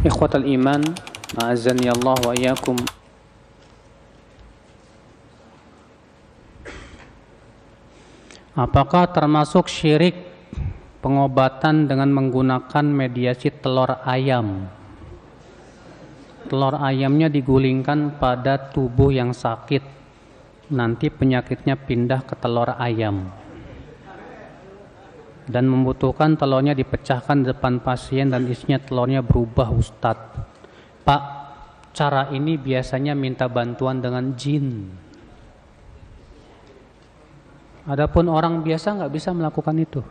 Ikhwatal iman, a'azzani Allah wa iyyakum. Apakah termasuk syirik pengobatan dengan menggunakan mediasi telur ayam? Telur ayamnya digulingkan pada tubuh yang sakit, nanti penyakitnya pindah ke telur ayam dan membutuhkan telurnya dipecahkan di depan pasien dan isinya telurnya berubah. Ustadz, Pak, cara ini biasanya minta bantuan dengan jin. Adapun orang biasa nggak bisa melakukan itu.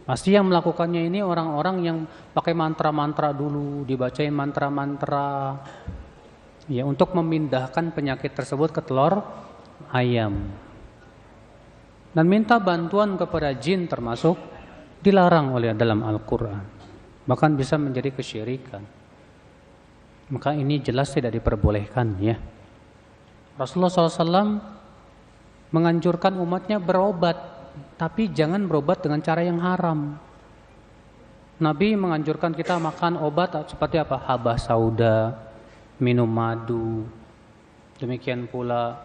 Pasti yang melakukannya ini orang-orang yang pakai mantra-mantra dulu, dibacain mantra-mantra ya untuk memindahkan penyakit tersebut ke telur ayam. Dan minta bantuan kepada jin termasuk dilarang oleh dalam Al-Quran. Bahkan bisa menjadi kesyirikan. Maka ini jelas tidak diperbolehkan ya. Rasulullah SAW menganjurkan umatnya berobat, tapi jangan berobat dengan cara yang haram. Nabi menganjurkan kita makan obat seperti apa? Habah sauda, minum madu, demikian pula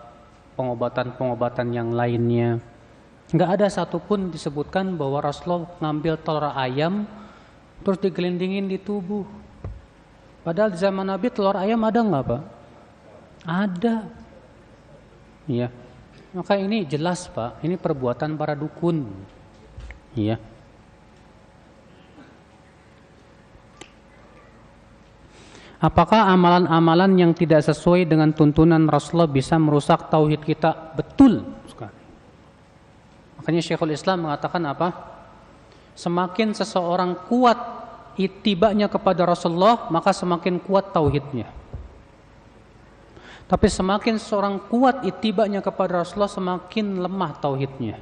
pengobatan-pengobatan yang lainnya. Enggak ada satupun disebutkan bahwa Rasulullah ngambil telur ayam terus digelindingin di tubuh. Padahal di zaman Nabi telur ayam ada enggak, Pak? Ada. Iya. Maka ini jelas, Pak, ini perbuatan para dukun. Iya. Apakah amalan-amalan yang tidak sesuai dengan tuntunan Rasulullah bisa merusak tauhid kita? Betul. Makanya Syekhul Islam mengatakan apa? Semakin seseorang kuat ittiba'nya kepada Rasulullah, maka semakin kuat tauhidnya. Tapi semakin seseorang kuat ittiba'nya kepada Rasulullah, semakin lemah tauhidnya.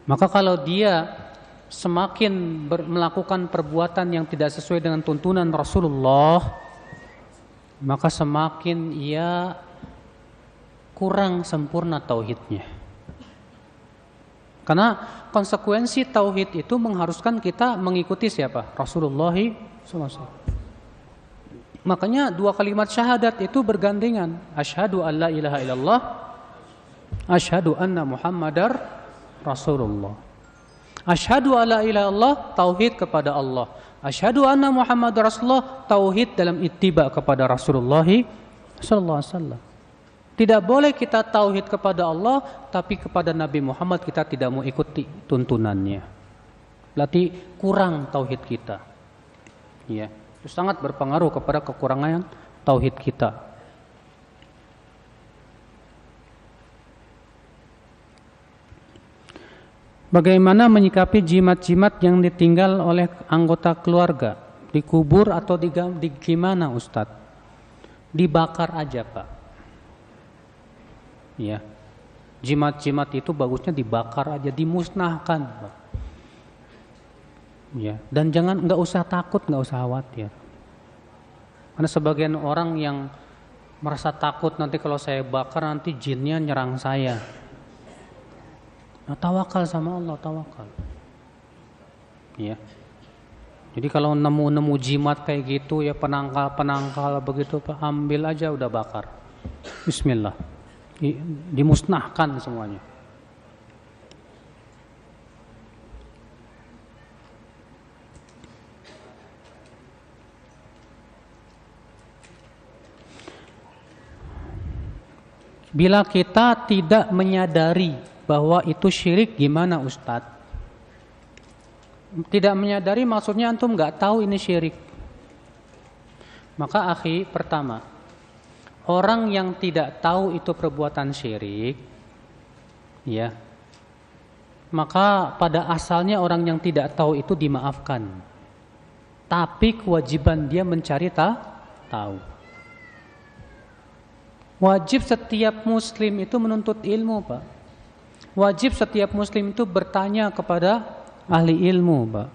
Maka kalau dia semakin melakukan perbuatan yang tidak sesuai dengan tuntunan Rasulullah, maka semakin ia kurang sempurna tauhidnya. Karena konsekuensi tauhid itu mengharuskan kita mengikuti siapa? Rasulullah SAW. Makanya dua kalimat syahadat itu bergandengan. Asyhadu an la ilaha illallah, asyhadu anna Muhammadar Rasulullah. Asyhadu an la ilaha illallah, tauhid kepada Allah. Asyhadu anna Muhammadar Rasulullah, tauhid dalam ittiba kepada Rasulullah sallallahu alaihi wasallam. Tidak boleh kita tauhid kepada Allah, tapi kepada Nabi Muhammad kita tidak mau ikuti tuntunannya. Berarti kurang tauhid kita. Ya, itu sangat berpengaruh kepada kekurangan tauhid kita. Bagaimana menyikapi jimat-jimat yang ditinggal oleh anggota keluarga? Dikubur atau di gimana, Ustadz? Dibakar aja, Pak. Ya, jimat-jimat itu bagusnya dibakar aja, dimusnahkan, Pak. Ya, dan nggak usah takut, nggak usah khawatir. Karena sebagian orang yang merasa takut nanti kalau saya bakar nanti jinnya nyerang saya. Nah, tawakal sama Allah, tawakal. Ya. Jadi kalau nemu jimat kayak gitu ya penangkal begitu, Pak, ambil aja udah bakar. Bismillah. Dimusnahkan semuanya. Bila kita tidak menyadari bahwa itu syirik, gimana, Ustadz? Tidak menyadari maksudnya antum nggak tahu ini syirik. Maka akhi, pertama, orang yang tidak tahu itu perbuatan syirik, ya, maka pada asalnya orang yang tidak tahu itu dimaafkan. Tapi kewajiban dia mencari tahu. Wajib setiap muslim itu menuntut ilmu, Pak. Wajib setiap muslim itu bertanya kepada ahli ilmu, Pak,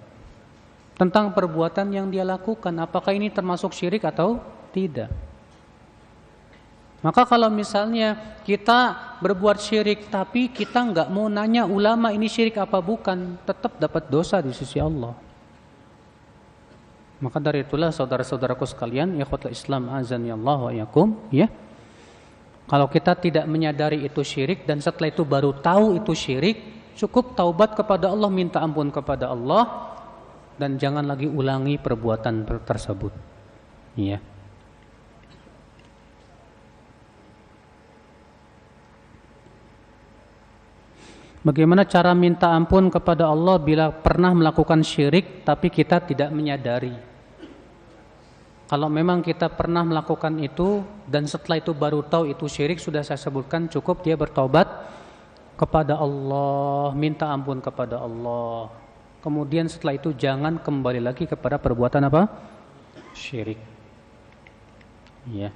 tentang perbuatan yang dia lakukan, apakah ini termasuk syirik atau tidak. Maka kalau misalnya kita berbuat syirik tapi kita nggak mau nanya ulama ini syirik apa bukan, tetap dapat dosa di sisi Allah. Maka dari itulah saudara-saudaraku sekalian, ikhwatul Islam azani Allah wa iyakum, ya. Kalau kita tidak menyadari itu syirik dan setelah itu baru tahu itu syirik, cukup taubat kepada Allah, minta ampun kepada Allah dan jangan lagi ulangi perbuatan tersebut. Ya. Bagaimana cara minta ampun kepada Allah bila pernah melakukan syirik tapi kita tidak menyadari? Kalau memang kita pernah melakukan itu dan setelah itu baru tahu itu syirik, sudah saya sebutkan, cukup dia bertobat kepada Allah, minta ampun kepada Allah. Kemudian setelah itu jangan kembali lagi kepada perbuatan apa? Syirik. Ya.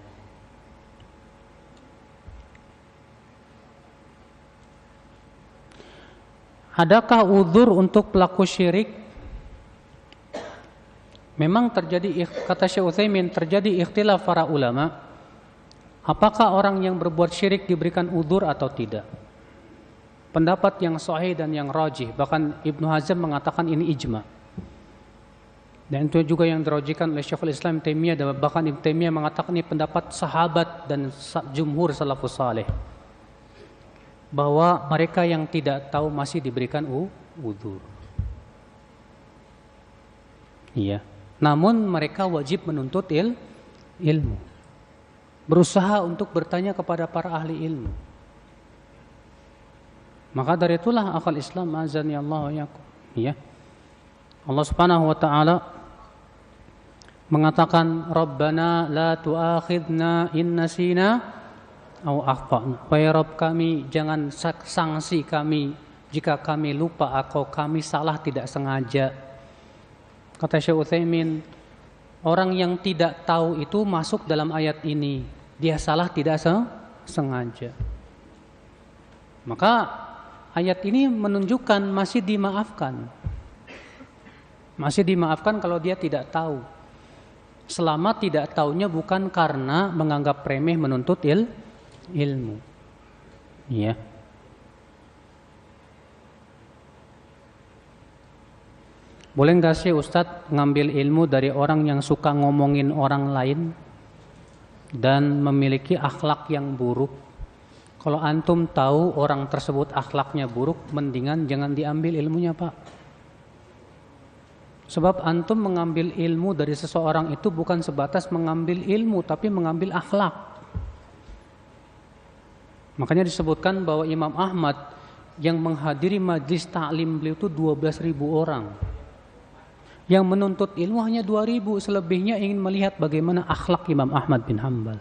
Adakah uzur untuk pelaku syirik? Memang terjadi, kata Syekh Utsaimin, terjadi ikhtilaf para ulama. Apakah orang yang berbuat syirik diberikan uzur atau tidak? Pendapat yang sahih dan yang rajih, bahkan Ibnu Hazm mengatakan ini ijma. Dan itu juga yang dirajihkan oleh Syekhul Islam Taimiyah, dan bahkan Ibnu Taimiyah mengatakan ini pendapat sahabat dan jumhur salafus saleh, bahwa mereka yang tidak tahu masih diberikan uzur. Iya. Namun mereka wajib menuntut ilmu. Berusaha untuk bertanya kepada para ahli ilmu. Maka dari itulah akal Islam azani Allah wa iyakum. Ya. Allah Subhanahu wa taala mengatakan, Rabbana la tu'akhidna in nasina aw akhtana. Wahai Rabb kami, jangan sanksi kami jika kami lupa atau kami salah tidak sengaja. Kata Syekh Utsaimin, orang yang tidak tahu itu masuk dalam ayat ini. Dia salah tidak sengaja. Maka ayat ini menunjukkan masih dimaafkan. Masih dimaafkan kalau dia tidak tahu. Selama tidak tahunya bukan karena menganggap remeh menuntut ilmu. Ya. Boleh nggak sih Ustadz ngambil ilmu dari orang yang suka ngomongin orang lain dan memiliki akhlak yang buruk? Kalau antum tahu orang tersebut akhlaknya buruk, mendingan jangan diambil ilmunya, Pak. Sebab antum mengambil ilmu dari seseorang itu bukan sebatas mengambil ilmu, tapi mengambil akhlak. Makanya disebutkan bahwa Imam Ahmad yang menghadiri majlis ta'lim beliau itu 12.000 orang. Yang menuntut ilmu hanya 2.000, selebihnya ingin melihat bagaimana akhlak Imam Ahmad bin Hanbal.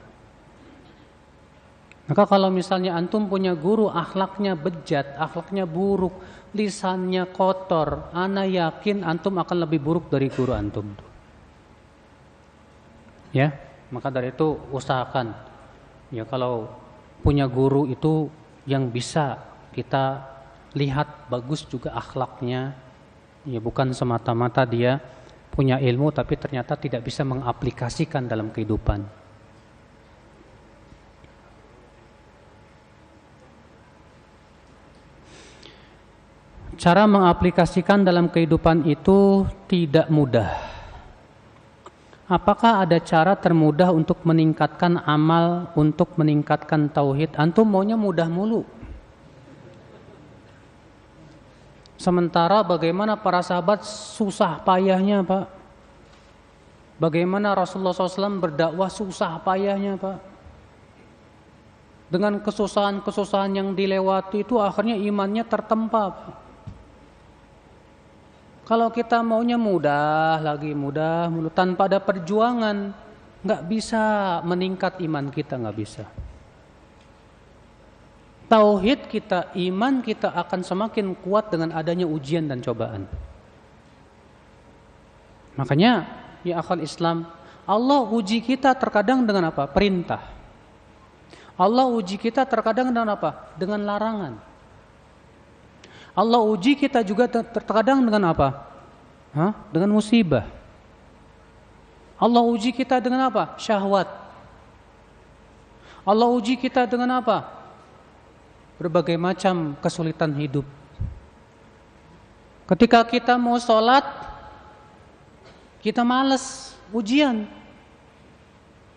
Maka kalau misalnya antum punya guru akhlaknya bejat, akhlaknya buruk, lisannya kotor, ana yakin antum akan lebih buruk dari guru antum. Ya, maka dari itu usahakan. Ya, kalau punya guru itu yang bisa kita lihat bagus juga akhlaknya. Ya, bukan semata-mata dia punya ilmu tapi ternyata tidak bisa mengaplikasikan dalam kehidupan. Cara mengaplikasikan dalam kehidupan itu tidak mudah. Apakah ada cara termudah untuk meningkatkan amal, untuk meningkatkan tauhid? Antum maunya mudah mulu. Sementara bagaimana para sahabat susah payahnya, Pak. Bagaimana Rasulullah SAW berdakwah susah payahnya, Pak. Dengan kesusahan-kesusahan yang dilewati itu akhirnya imannya tertempa, Pak. Kalau kita maunya mudah lagi, mudah tanpa ada perjuangan, nggak bisa meningkat iman kita, nggak bisa. Tauhid kita, iman kita akan semakin kuat dengan adanya ujian dan cobaan. Makanya, ya akal Islam, Allah uji kita terkadang dengan apa? Perintah. Allah uji kita terkadang dengan apa? Dengan larangan. Allah uji kita juga terkadang dengan apa? Dengan musibah. Allah uji kita dengan apa? Syahwat. Allah uji kita dengan apa? Berbagai macam kesulitan hidup. Ketika kita mau sholat, Kita malas ujian.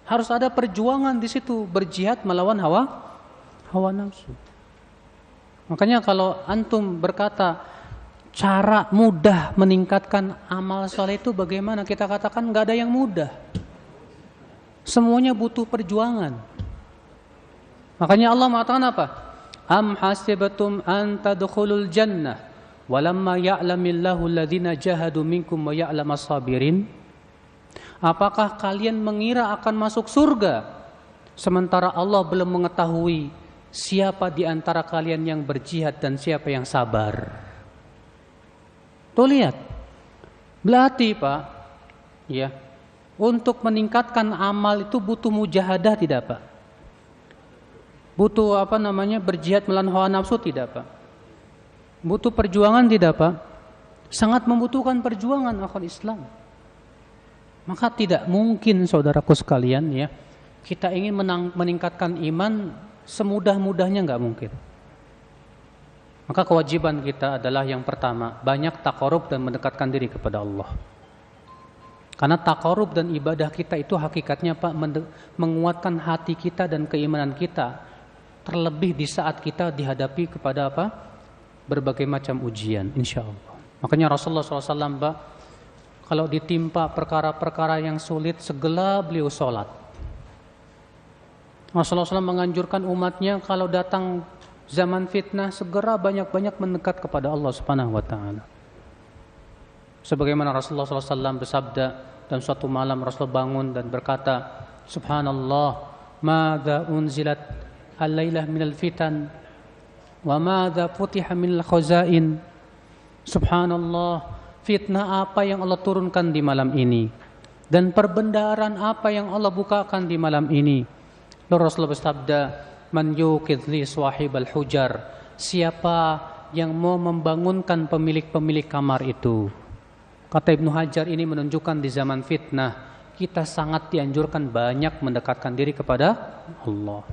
Harus ada perjuangan di situ, berjihad melawan hawa nafsu. Makanya kalau antum berkata cara mudah meningkatkan amal soleh itu bagaimana? Kita katakan nggak ada yang mudah. Semuanya butuh perjuangan. Makanya Allah mengatakan apa? Am hasibatum an tadkhulul jannah walamma ya'lamillahu alladhina jahadu minkum wa ya'lamas sabirin. Apakah kalian mengira akan masuk surga sementara Allah belum mengetahui siapa di antara kalian yang berjihad dan siapa yang sabar? Tuh lihat. Berarti Pak, ya, untuk meningkatkan amal itu butuh mujahadah tidak Pak? Butuh berjihad melawan hawa nafsu tidak Pak? Butuh perjuangan tidak Pak? Sangat membutuhkan perjuangan akhwat Islam. Maka tidak mungkin saudaraku sekalian ya, kita ingin meningkatkan iman semudah-mudahnya, nggak mungkin. Maka kewajiban kita adalah yang pertama, banyak taqarrub dan mendekatkan diri kepada Allah. Karena taqarrub dan ibadah kita itu hakikatnya Pak menguatkan hati kita dan keimanan kita, terlebih di saat kita dihadapi kepada apa? Berbagai macam ujian, insya Allah. Makanya Rasulullah SAW Pak, kalau ditimpa perkara-perkara yang sulit, segala beliau sholat. Rasulullah SAW menganjurkan umatnya kalau datang zaman fitnah, segera banyak-banyak mendekat kepada Allah Subhanahu wa ta'ala. Sebagaimana Rasulullah SAW bersabda, dan suatu malam Rasulullah bangun dan berkata, Subhanallah, madza unzilat al-lailah minal fitan, wa madza futiha minal khazain. Subhanallah, fitnah apa yang Allah turunkan di malam ini, dan perbendaharaan apa yang Allah bukakan di malam ini. Lalu Rasulullah bersabda, man yuqidh li swahibal hujar, siapa yang mau membangunkan pemilik-pemilik kamar itu. Kata Ibnu Hajar, ini menunjukkan di zaman fitnah kita sangat dianjurkan banyak mendekatkan diri kepada Allah.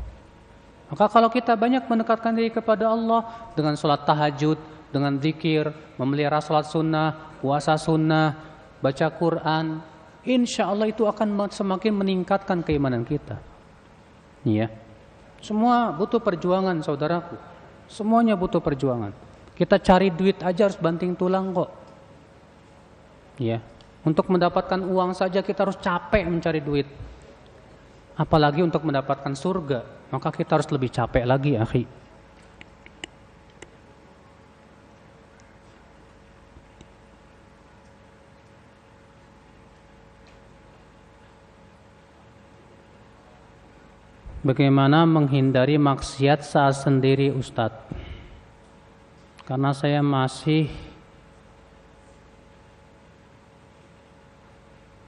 Maka kalau kita banyak mendekatkan diri kepada Allah dengan sholat tahajud, dengan zikir, memelihara sholat sunnah, puasa sunnah, baca Quran, insya Allah itu akan semakin meningkatkan keimanan kita. Iya. Semua butuh perjuangan saudaraku. Semuanya butuh perjuangan. Kita cari duit aja harus banting tulang kok. Ya, untuk mendapatkan uang saja kita harus capek mencari duit. Apalagi untuk mendapatkan surga, maka kita harus lebih capek lagi, akhi. Bagaimana menghindari maksiat saat sendiri, Ustadz? Karena saya masih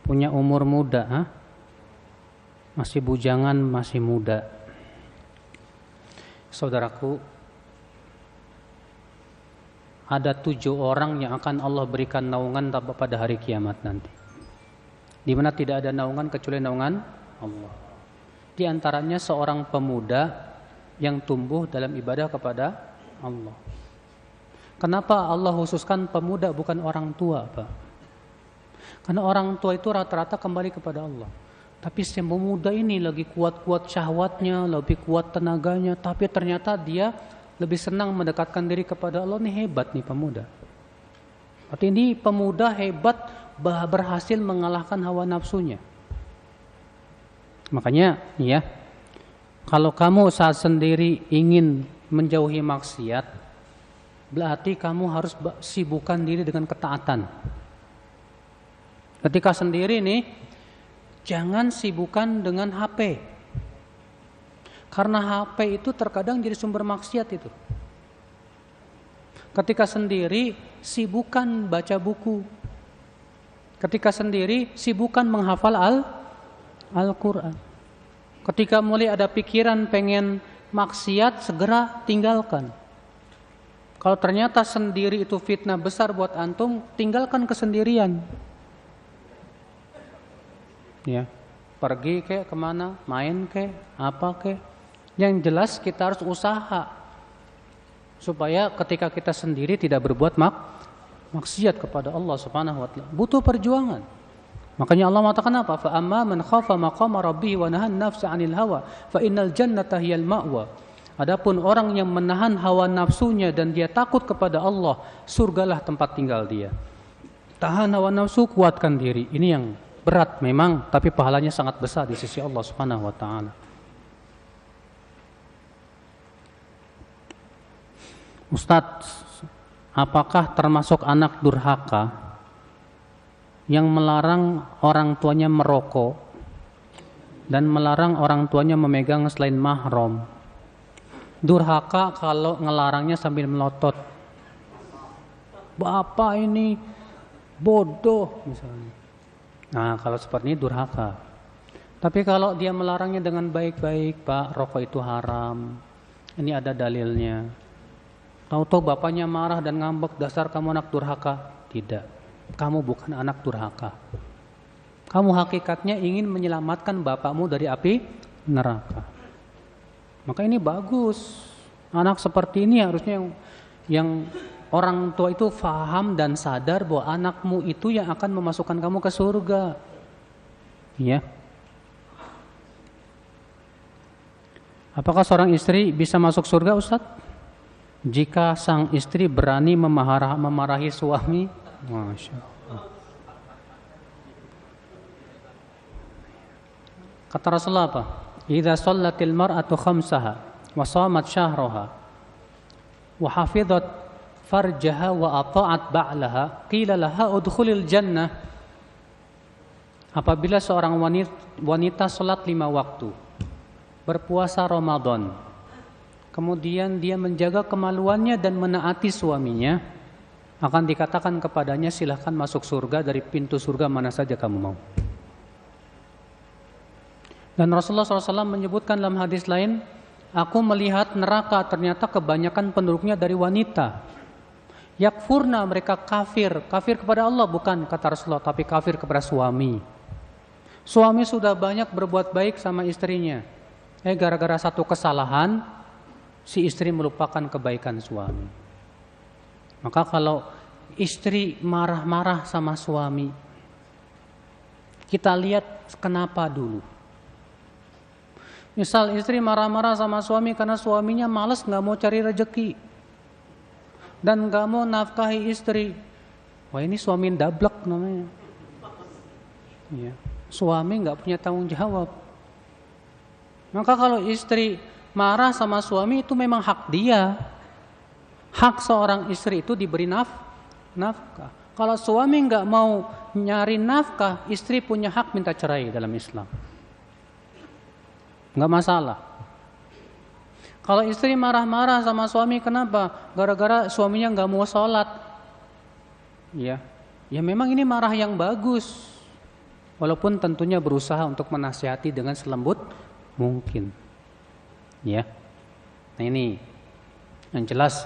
punya umur muda, masih bujangan, masih muda. Saudaraku, ada 7 orang yang akan Allah berikan naungan pada hari kiamat nanti, di mana tidak ada naungan kecuali naungan Allah. Di antaranya seorang pemuda yang tumbuh dalam ibadah kepada Allah. Kenapa Allah khususkan pemuda bukan orang tua, Pak? Karena orang tua itu rata-rata kembali kepada Allah. Tapi si pemuda ini lagi kuat-kuat syahwatnya, lebih kuat tenaganya, tapi ternyata dia lebih senang mendekatkan diri kepada Allah. Ini hebat nih pemuda. Berarti ini pemuda hebat, berhasil mengalahkan hawa nafsunya. Makanya ya, kalau kamu saat sendiri ingin menjauhi maksiat, berarti kamu harus sibukkan diri dengan ketaatan. Ketika sendiri nih, jangan sibukkan dengan HP. Karena HP itu terkadang jadi sumber maksiat itu. Ketika sendiri, sibukkan baca buku. Ketika sendiri, sibukkan menghafal Al-Quran. Ketika mulai ada pikiran pengen maksiat, segera tinggalkan. Kalau ternyata sendiri itu fitnah besar buat antum, tinggalkan kesendirian. Ya, pergi ke kemana, main ke, apa ke. Yang jelas kita harus usaha supaya ketika kita sendiri tidak berbuat maksiat kepada Allah Subhanahu wa ta'ala. Butuh perjuangan. Makanya Allah mengatakan apa? Fa amma man khafa maqama rabbih wa nahan nafsa 'anil hawa fa innal jannata hiyal ma'wa. Adapun orang yang menahan hawa nafsunya dan dia takut kepada Allah, surgalah tempat tinggal dia. Tahan hawa nafsu, kuatkan diri. Ini yang berat memang, tapi pahalanya sangat besar di sisi Allah Subhanahu wa taala. Ustadz, apakah termasuk anak durhaka yang melarang orang tuanya merokok dan melarang orang tuanya memegang selain mahram? Durhaka kalau ngelarangnya sambil melotot. Bapak ini bodoh misalnya. Nah, kalau seperti ini durhaka. Tapi kalau dia melarangnya dengan baik-baik, Pak, rokok itu haram. Ini ada dalilnya. Tahu-tahu bapaknya marah dan ngambek, dasar kamu anak durhaka. Tidak, kamu bukan anak durhaka. Kamu hakikatnya ingin menyelamatkan bapakmu dari api neraka. Maka ini bagus. Anak seperti ini harusnya yang orang tua itu faham dan sadar bahwa anakmu itu yang akan memasukkan kamu ke surga. Ya. Apakah seorang istri bisa masuk surga, Ustadz? Jika sang istri berani memarahi suami, Masya Allah. Kata Rasulullah apa? Idza shallatil mar'atu khamsaha wa shamat syahraha wa hafizat farjaha wa ata'at ba'laha qila laha udkhulil jannah. Apabila seorang wanita salat 5 waktu, berpuasa Ramadan, kemudian dia menjaga kemaluannya dan menaati suaminya, akan dikatakan kepadanya, silahkan masuk surga dari pintu surga mana saja kamu mau. Dan Rasulullah SAW menyebutkan dalam hadis lain, aku melihat neraka ternyata kebanyakan penduduknya dari wanita. Yakfurna, mereka kafir. Kafir kepada Allah bukan, kata Rasulullah, tapi kafir kepada suami. Suami sudah banyak berbuat baik sama istrinya. Gara-gara satu kesalahan, si istri melupakan kebaikan suami. Maka kalau istri marah-marah sama suami, kita lihat kenapa dulu. Misal istri marah-marah sama suami karena suaminya malas gak mau cari rezeki dan gak mau nafkahi istri. Wah, ini suami dablek namanya. Ya. Suami gak punya tanggung jawab. Maka kalau istri marah sama suami, itu memang hak dia. Hak seorang istri itu diberi nafkah. Kalau suami nggak mau nyari nafkah, istri punya hak minta cerai dalam Islam. Nggak masalah. Kalau istri marah-marah sama suami, kenapa? Gara-gara suaminya nggak mau sholat. Ya memang ini marah yang bagus. Walaupun tentunya berusaha untuk menasihati dengan selembut mungkin. Ya, nah ini yang jelas,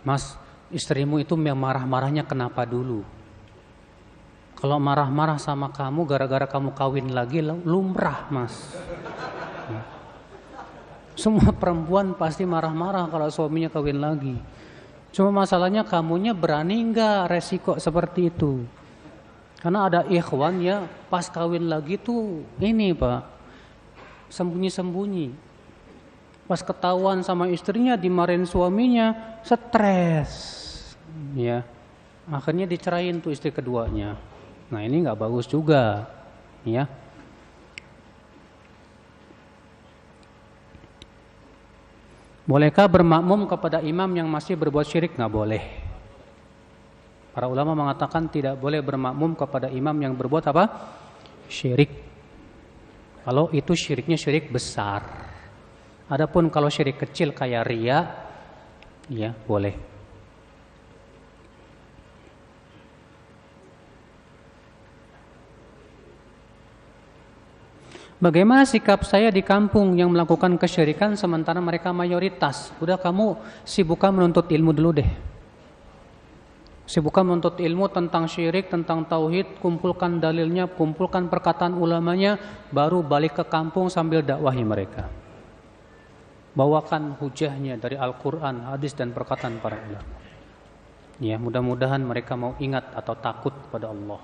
Mas, istrimu itu marah-marahnya kenapa dulu? Kalau marah-marah sama kamu gara-gara kamu kawin lagi, lumrah, Mas. Ya. Semua perempuan pasti marah-marah kalau suaminya kawin lagi. Cuma masalahnya kamunya berani nggak resiko seperti itu? Karena ada ikhwan ya pas kawin lagi tuh ini, Pak, sembunyi-sembunyi. Pas ketahuan sama istrinya dimarahin suaminya, stres. Ya. Akhirnya dicerain tuh istri keduanya. Nah, ini enggak bagus juga, ya. Bolehkah bermakmum kepada imam yang masih berbuat syirik? Enggak boleh. Para ulama mengatakan tidak boleh bermakmum kepada imam yang berbuat apa? Syirik. Kalau itu syiriknya syirik besar. Adapun kalau syirik kecil kayak riya, ya boleh. Bagaimana sikap saya di kampung yang melakukan kesyirikan sementara mereka mayoritas? Udah, kamu sibukkan menuntut ilmu dulu deh. Sibukkan menuntut ilmu tentang syirik, tentang tauhid, kumpulkan dalilnya, kumpulkan perkataan ulamanya, baru balik ke kampung sambil dakwahi mereka. Bawakan hujahnya dari Al-Quran, hadis dan perkataan para ulama. Ya, mudah-mudahan mereka mau ingat atau takut kepada Allah.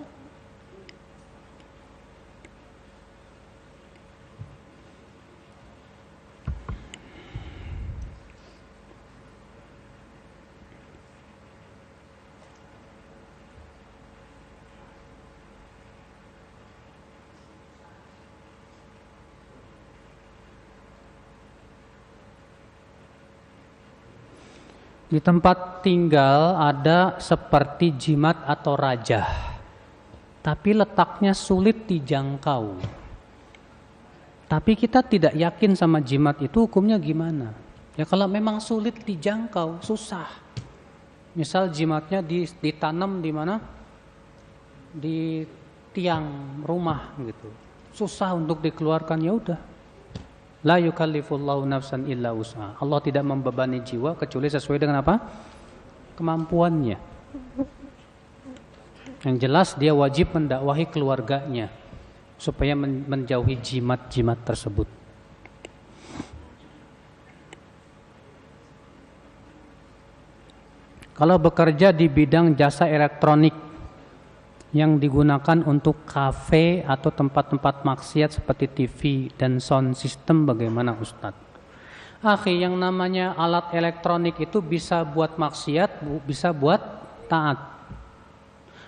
Di tempat tinggal ada seperti jimat atau raja, tapi letaknya sulit dijangkau. Tapi kita tidak yakin sama jimat itu hukumnya gimana. Ya kalau memang sulit dijangkau, susah. Misal jimatnya ditanam di mana? Di tiang rumah gitu. Susah untuk dikeluarkan, ya udah. La yukallifullahu nafsan illa wus'aha. Allah tidak membebani jiwa kecuali sesuai dengan apa? Kemampuannya. Yang jelas dia wajib mendakwahi keluarganya supaya menjauhi jimat-jimat tersebut. Kalau bekerja di bidang jasa elektronik yang digunakan untuk kafe atau tempat-tempat maksiat seperti TV dan sound system, bagaimana Ustadz? Akhi, yang namanya alat elektronik itu bisa buat maksiat, bisa buat taat.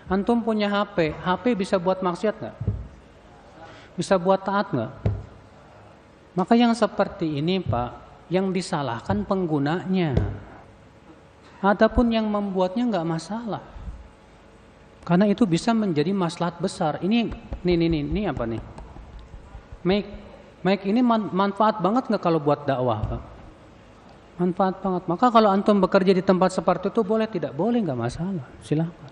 Antum punya HP, HP bisa buat maksiat nggak? Bisa buat taat nggak? Maka yang seperti ini Pak, yang disalahkan penggunanya. Adapun yang membuatnya nggak masalah. Karena itu bisa menjadi maslahat besar. Ini apa nih? Mic ini manfaat banget nggak kalau buat dakwah, Pak? Manfaat banget. Maka kalau antum bekerja di tempat seperti itu boleh tidak? Boleh, nggak masalah. Silakan.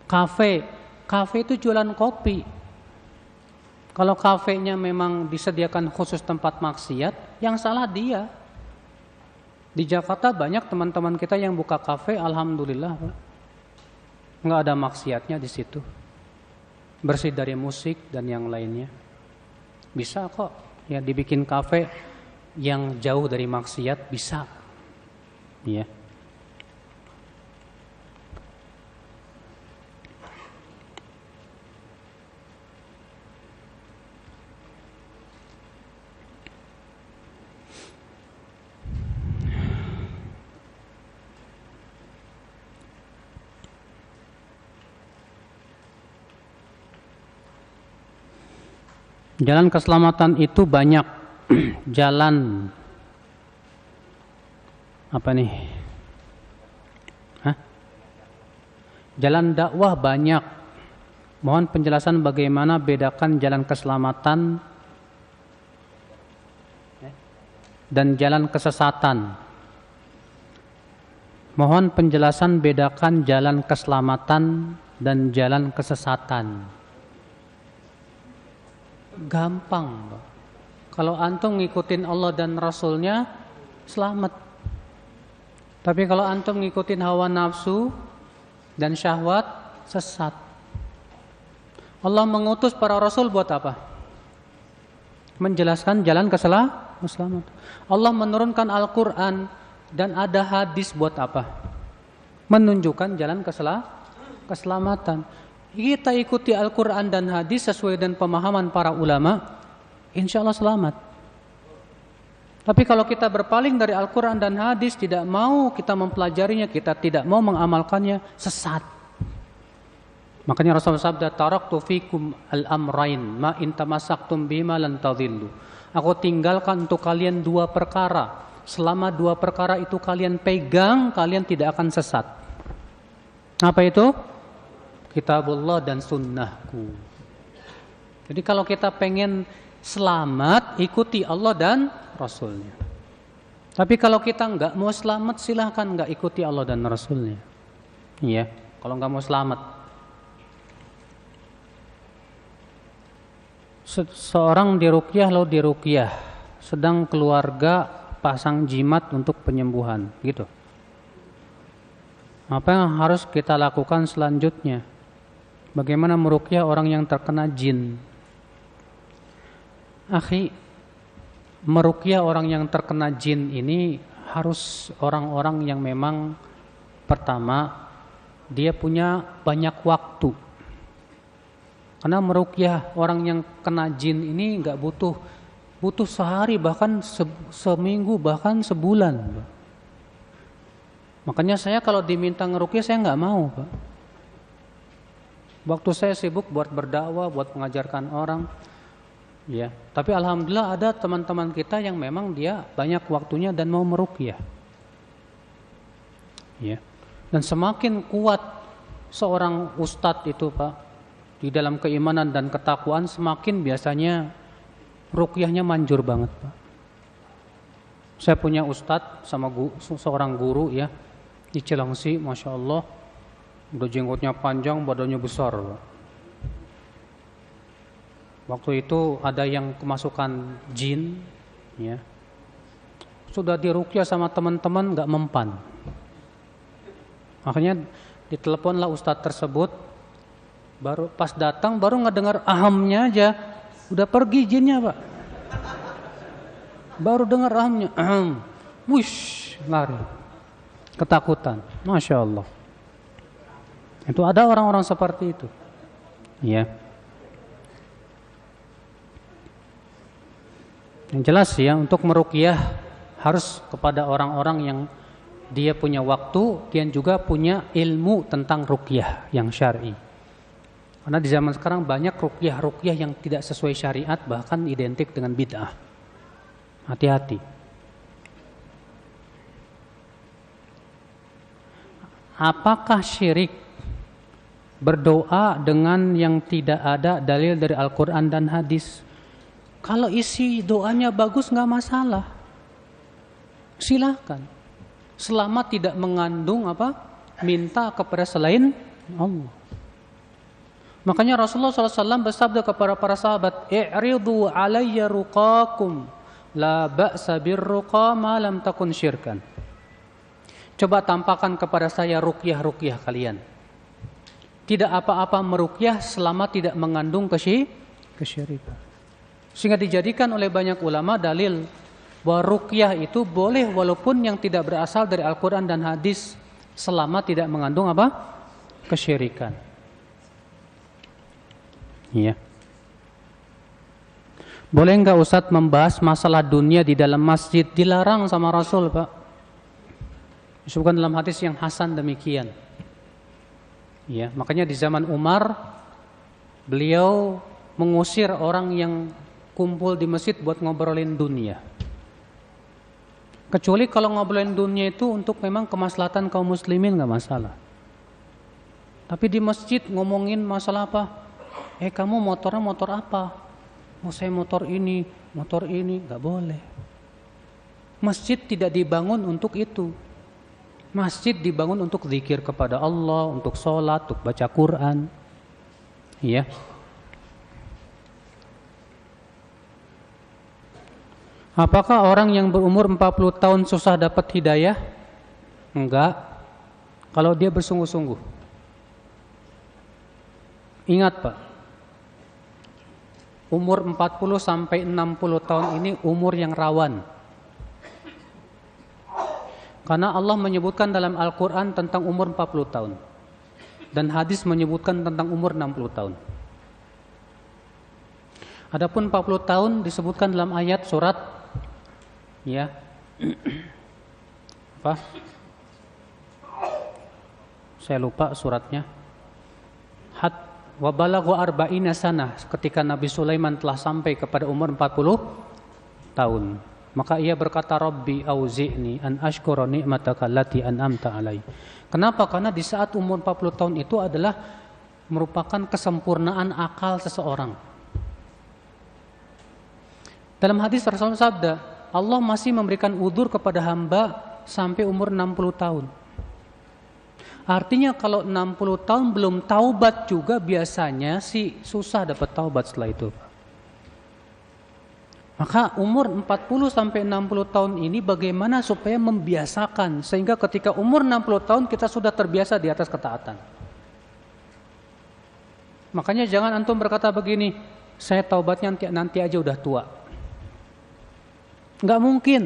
Kafe itu jualan kopi. Kalau kafenya memang disediakan khusus tempat maksiat, yang salah dia. Di Jakarta banyak teman-teman kita yang buka kafe, alhamdulillah, Pak. Nggak ada maksiatnya di situ, bersih dari musik dan yang lainnya. Bisa kok ya dibikin kafe yang jauh dari maksiat, bisa ya. Jalan keselamatan itu banyak. Jalan apa nih? Jalan dakwah banyak. Mohon penjelasan bagaimana bedakan jalan keselamatan dan jalan kesesatan. Mohon penjelasan bedakan jalan keselamatan dan jalan kesesatan. Gampang, Pak. Kalau antum ngikutin Allah dan Rasulnya, selamat. Tapi kalau antum ngikutin hawa nafsu dan syahwat, sesat. Allah mengutus para Rasul buat apa? Menjelaskan jalan keselamatan. Allah menurunkan Al-Quran dan ada hadis buat apa? Menunjukkan jalan keselamatan. Kita ikuti Al-Quran dan hadis sesuai dengan pemahaman para ulama, insya Allah selamat. Tapi kalau kita berpaling dari Al-Quran dan hadis, tidak mau kita mempelajarinya, kita tidak mau mengamalkannya, sesat. Makanya Rasulullah sabda, taraktu fikum al-amrain ma in tamassaktum bima lan tadhillu. Aku tinggalkan untuk kalian dua perkara. Selama dua perkara itu kalian pegang, kalian tidak akan sesat. Apa itu? Kitabullah dan sunnahku. Jadi kalau kita pengen selamat, ikuti Allah dan Rasulnya. Tapi kalau kita nggak mau selamat, silahkan nggak ikuti Allah dan Rasulnya. Iya, kalau nggak mau selamat. Seorang diruqyah lalu diruqyah, sedang keluarga pasang jimat untuk penyembuhan, gitu. Apa yang harus kita lakukan selanjutnya? Bagaimana meruqyah orang yang terkena jin? Akhi, meruqyah orang yang terkena jin ini harus orang-orang yang memang pertama dia punya banyak waktu. Karena meruqyah orang yang kena jin ini nggak butuh sehari, bahkan seminggu, bahkan sebulan. Makanya saya kalau diminta ngeruqyah saya nggak mau, Pak. Waktu saya sibuk buat berdakwah, buat mengajarkan orang, ya. Tapi alhamdulillah ada teman-teman kita yang memang dia banyak waktunya dan mau meruqyah. Ya. Dan semakin kuat seorang ustadz itu Pak di dalam keimanan dan ketakwaan, semakin biasanya ruqyahnya manjur banget Pak. Saya punya ustadz sama seorang guru ya di Cilengsi, Masya Allah, udah jenggotnya panjang, badannya besar Pak. Waktu itu ada yang kemasukan jin, ya. Sudah diruqyah sama teman-teman nggak mempan. Makanya diteleponlah ustadz tersebut. Baru pas datang baru ngedengar ahamnya aja, udah pergi jinnya Pak. Baru dengar ahamnya, wush, lari, ketakutan, Masya Allah. Itu ada orang-orang seperti itu, ya. Yang jelas ya, untuk meruqyah harus kepada orang-orang yang dia punya waktu dan juga punya ilmu tentang ruqyah yang syar'i. Karena di zaman sekarang banyak ruqyah yang tidak sesuai syariat, bahkan identik dengan bid'ah. Hati-hati. Apakah syirik berdoa dengan yang tidak ada dalil dari Al-Quran dan hadis? Kalau isi doanya bagus nggak masalah, silakan, selama tidak mengandung minta kepada selain Allah. Makanya Rasulullah SAW bersabda kepada para sahabat, "I'ridu alayya ruqakum, la ba'sa birruqa ma lam takun syirkan." Coba tampakkan kepada saya ruqyah kalian. Tidak apa-apa meruqyah selama tidak mengandung kesyirikan. Sehingga dijadikan oleh banyak ulama dalil bahwa ruqyah itu boleh walaupun yang tidak berasal dari Al-Quran dan hadis, selama tidak mengandung kesyirikan. Iya. Boleh enggak Ustadz membahas masalah dunia di dalam masjid? Dilarang sama Rasul Pak. Disebutkan dalam hadis yang hasan demikian. Ya, makanya di zaman Umar beliau mengusir orang yang kumpul di masjid buat ngobrolin dunia. Kecuali kalau ngobrolin dunia itu untuk memang kemaslahatan kaum muslimin nggak masalah. Tapi di masjid ngomongin masalah apa? Kamu motornya motor apa? Oh saya motor ini, nggak boleh. Masjid tidak dibangun untuk itu. Masjid dibangun untuk zikir kepada Allah, untuk sholat, untuk baca Quran. Iya. Apakah orang yang berumur 40 tahun susah dapat hidayah? Enggak. Kalau dia bersungguh-sungguh. Ingat Pak, umur 40 sampai 60 tahun ini umur yang rawan. Karena Allah menyebutkan dalam Al-Quran tentang umur 40 tahun. Dan hadis menyebutkan tentang umur 60 tahun. Adapun 40 tahun disebutkan dalam ayat surat ya apa? Saya lupa suratnya. Wa balagha arba'ina sanah, ketika Nabi Sulaiman telah sampai kepada umur 40 tahun, maka ia berkata, Rabbi auzi'ni an ashkura ni'mataka allati an'amta alai. Kenapa? Karena di saat umur 40 tahun itu adalah merupakan kesempurnaan akal seseorang. Dalam hadis Rasulullah sabda, Allah masih memberikan udzur kepada hamba sampai umur 60 tahun. Artinya kalau 60 tahun belum taubat juga biasanya sih susah dapat taubat setelah itu. Maka umur 40 sampai 60 tahun ini bagaimana supaya membiasakan sehingga ketika umur 60 tahun kita sudah terbiasa di atas ketaatan. Makanya jangan antum berkata begini, saya taubatnya nanti aja udah tua. Enggak mungkin.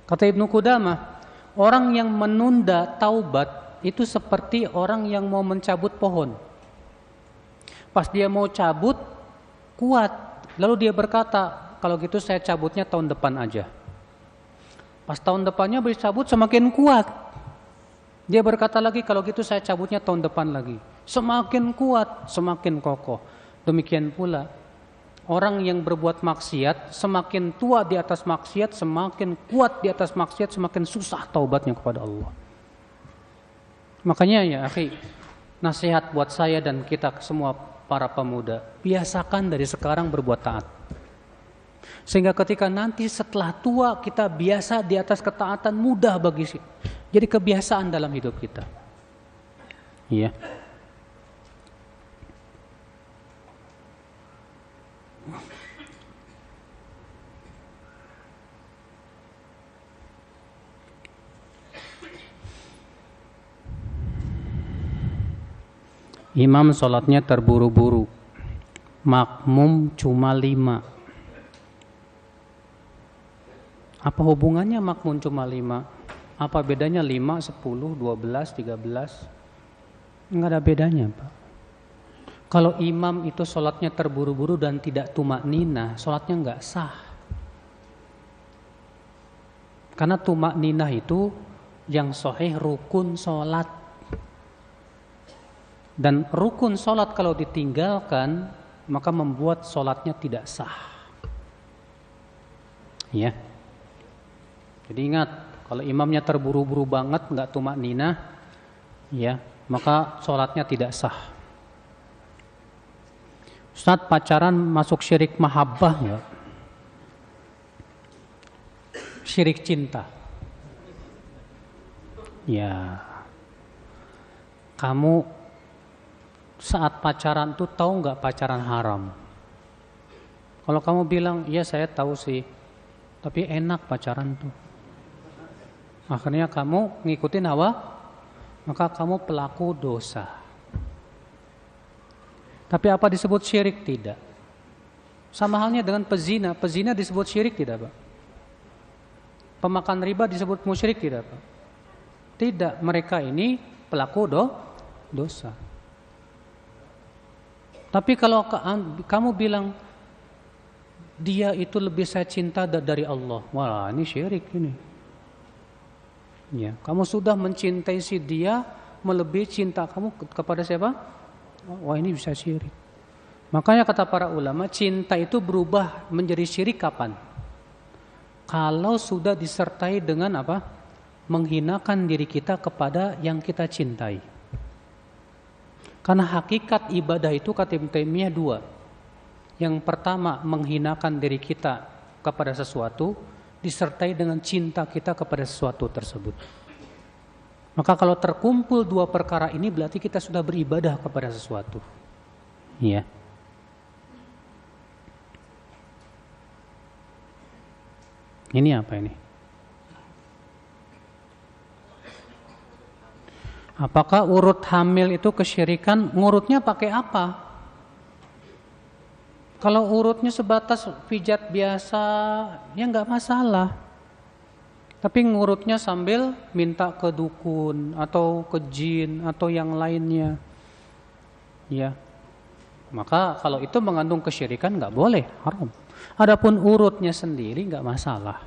Kata Ibnu Qudamah, orang yang menunda taubat itu seperti orang yang mau mencabut pohon. Pas dia mau cabut, kuat. Lalu dia berkata, kalau gitu saya cabutnya tahun depan aja. Pas tahun depannya dicabut semakin kuat. Dia berkata lagi, kalau gitu saya cabutnya tahun depan lagi. Semakin kuat, semakin kokoh. Demikian pula orang yang berbuat maksiat, semakin tua di atas maksiat, semakin kuat di atas maksiat, semakin susah taubatnya kepada Allah. Makanya ya akhi, nasihat buat saya dan kita semua para pemuda, biasakan dari sekarang berbuat taat. Sehingga ketika nanti setelah tua kita biasa di atas ketaatan, mudah bagi jadi kebiasaan dalam hidup kita. Iya. Imam sholatnya terburu-buru, makmum cuma 5. Apa hubungannya makmum cuma 5? Apa bedanya 5, 10, 12, 13? Enggak ada bedanya, Pak. Kalau imam itu sholatnya terburu-buru dan tidak tumakninah, sholatnya enggak sah. Karena tumakninah itu yang sahih rukun sholat. Dan rukun sholat kalau ditinggalkan, maka membuat sholatnya tidak sah. Ya. Jadi ingat, kalau imamnya terburu-buru banget, nggak tumakninah, ya, maka sholatnya tidak sah. Ustaz, pacaran masuk syirik mahabbah nggak? Syirik cinta. Ya. Kamu saat pacaran tuh tahu nggak pacaran haram? Kalau kamu bilang, iya saya tahu sih, tapi enak pacaran tuh. Akhirnya kamu ngikutin hawa, maka kamu pelaku dosa. Tapi apa disebut syirik? Tidak. Sama halnya dengan pezina. Pezina disebut syirik tidak, Pak? Pemakan riba disebut musyrik tidak, Pak? Tidak. Mereka ini pelaku dosa. Tapi kalau kamu bilang dia itu lebih saya cinta dari Allah, wah ini syirik ini. Ya, kamu sudah mencintai si dia melebihi cinta kamu kepada siapa? Wah ini bisa syirik. Makanya kata para ulama, cinta itu berubah menjadi syirik kapan? Kalau sudah disertai dengan apa? Menghinakan diri kita kepada yang kita cintai. Karena hakikat ibadah itu kata Ibnu Taimiyah 2. Yang pertama menghinakan diri kita kepada sesuatu disertai dengan cinta kita kepada sesuatu tersebut. Maka kalau terkumpul 2 perkara ini berarti kita sudah beribadah kepada sesuatu. Iya. Ini apa ini? Apakah urut hamil itu kesyirikan? Ngurutnya pakai apa? Kalau urutnya sebatas pijat biasa, ya nggak masalah. Tapi ngurutnya sambil minta ke dukun atau ke jin atau yang lainnya, ya. Maka kalau itu mengandung kesyirikan nggak boleh, haram. Adapun urutnya sendiri nggak masalah.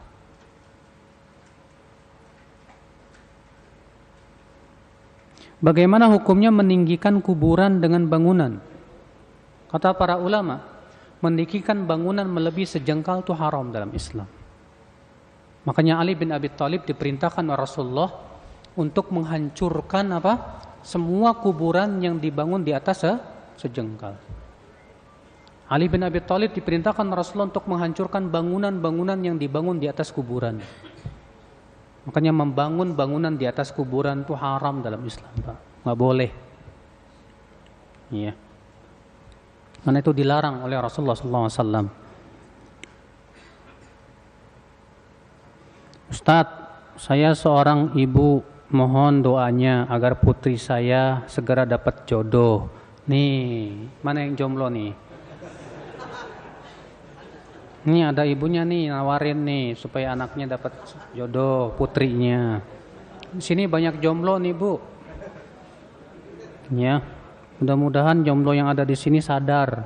Bagaimana hukumnya meninggikan kuburan dengan bangunan? Kata para ulama, meninggikan bangunan melebihi sejengkal itu haram dalam Islam. Makanya Ali bin Abi Thalib diperintahkan oleh Rasulullah untuk menghancurkan apa? Semua kuburan yang dibangun di atas sejengkal. Ali bin Abi Thalib diperintahkan oleh Rasulullah untuk menghancurkan bangunan-bangunan yang dibangun di atas kuburan. Makanya membangun bangunan di atas kuburan itu haram dalam Islam, Pak. Nggak boleh. Iya. Karena itu dilarang oleh Rasulullah SAW. Ustadz, saya seorang ibu, mohon doanya agar putri saya segera dapat jodoh. Nih, mana yang jomblo nih? Nih ada ibunya nih nawarin nih supaya anaknya dapat jodoh putrinya. Di sini banyak jomblo nih Bu. Ya, mudah-mudahan jomblo yang ada di sini sadar.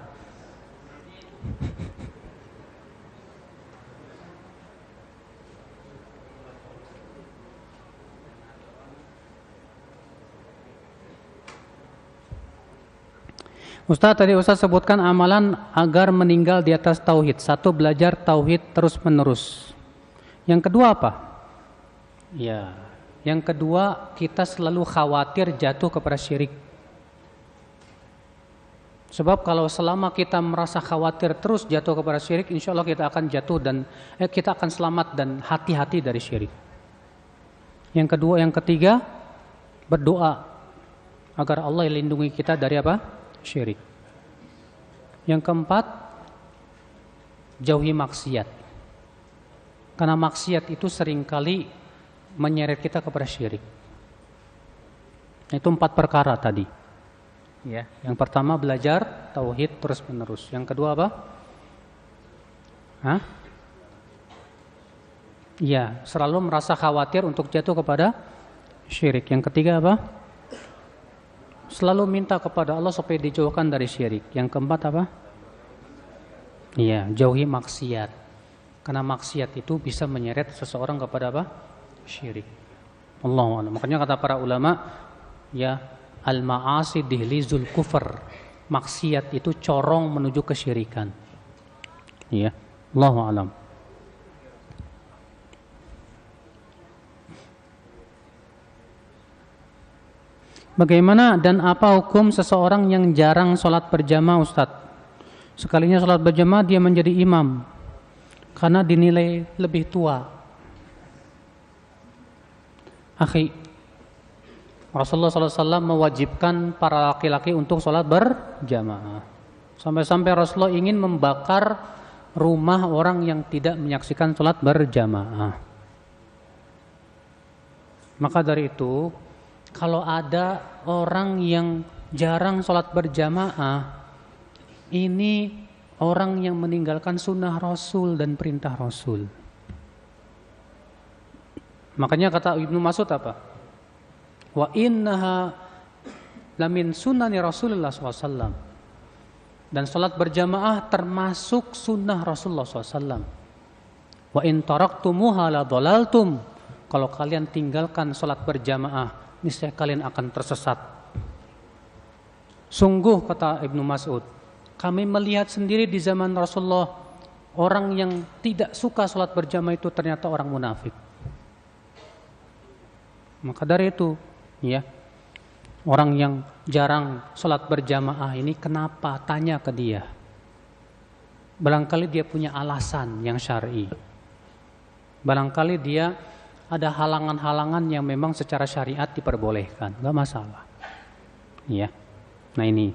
Ustaz, tadi Ustaz sebutkan amalan agar meninggal di atas tauhid. 1, belajar tauhid terus menerus. Yang kedua apa? Ya, Yang kedua, kita selalu khawatir jatuh kepada syirik. Sebab kalau selama kita merasa khawatir terus jatuh kepada syirik, insya Allah kita akan jatuh dan kita akan selamat dan hati-hati dari syirik. Yang kedua, yang ketiga, berdoa agar Allah lindungi kita dari apa? Syirik. Yang keempat, jauhi maksiat. Karena maksiat itu seringkali menyeret kita kepada syirik. Itu 4 perkara tadi. Ya, yang pertama belajar tauhid terus menerus. Yang kedua apa? Ya, selalu merasa khawatir untuk jatuh kepada syirik. Yang ketiga apa? Selalu minta kepada Allah supaya dijauhkan dari syirik. Yang keempat apa? Iya, jauhi maksiat. Karena maksiat itu bisa menyeret seseorang kepada apa? Syirik. Allahu a'lam. Makanya kata para ulama, ya, al-ma'asi dihlizul kufr. Maksiat itu corong menuju kesyirikan. Iya, Allahu a'lam. Bagaimana dan apa hukum seseorang yang jarang sholat berjamaah, Ustadz? Sekalinya sholat berjamaah dia menjadi imam karena dinilai lebih tua. Akhi, Rasulullah SAW mewajibkan para laki-laki untuk sholat berjamaah. Sampai-sampai Rasulullah ingin membakar rumah orang yang tidak menyaksikan sholat berjamaah. Maka dari itu, kalau ada orang yang jarang sholat berjamaah, ini orang yang meninggalkan sunnah Rasul dan perintah Rasul. Makanya kata Ibnu Mas'ud apa? Wa innaha lamin sunnani Rasulullah SAW. Dan sholat berjamaah termasuk sunnah Rasulullah SAW. Wa in taraktumuha la dhalaltum. Kalau kalian tinggalkan sholat berjamaah, niscaya kalian akan tersesat. Sungguh, kata Ibnu Mas'ud, kami melihat sendiri di zaman Rasulullah, orang yang tidak suka sholat berjamaah itu ternyata orang munafik. Maka dari itu, ya, orang yang jarang sholat berjamaah ini kenapa? Tanya ke dia. Barangkali dia punya alasan yang syar'i. Barangkali dia ada halangan-halangan yang memang secara syariat diperbolehkan, enggak masalah. Ya. Nah ini.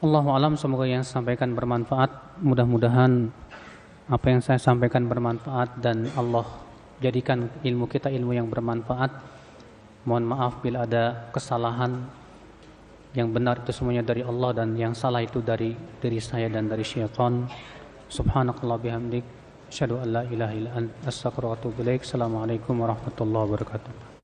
Allahu a'lam, semoga yang saya sampaikan bermanfaat. Mudah-mudahan apa yang saya sampaikan bermanfaat dan Allah jadikan ilmu kita ilmu yang bermanfaat. Mohon maaf bila ada kesalahan. Yang benar itu semuanya dari Allah dan yang salah itu dari diri saya dan dari syaitan. Subhanakallah bihamdik, asyhadu an la ilaha illa anta, astaghfiruka wa atubu ilaik. Assalamualaikum warahmatullahi wabarakatuh.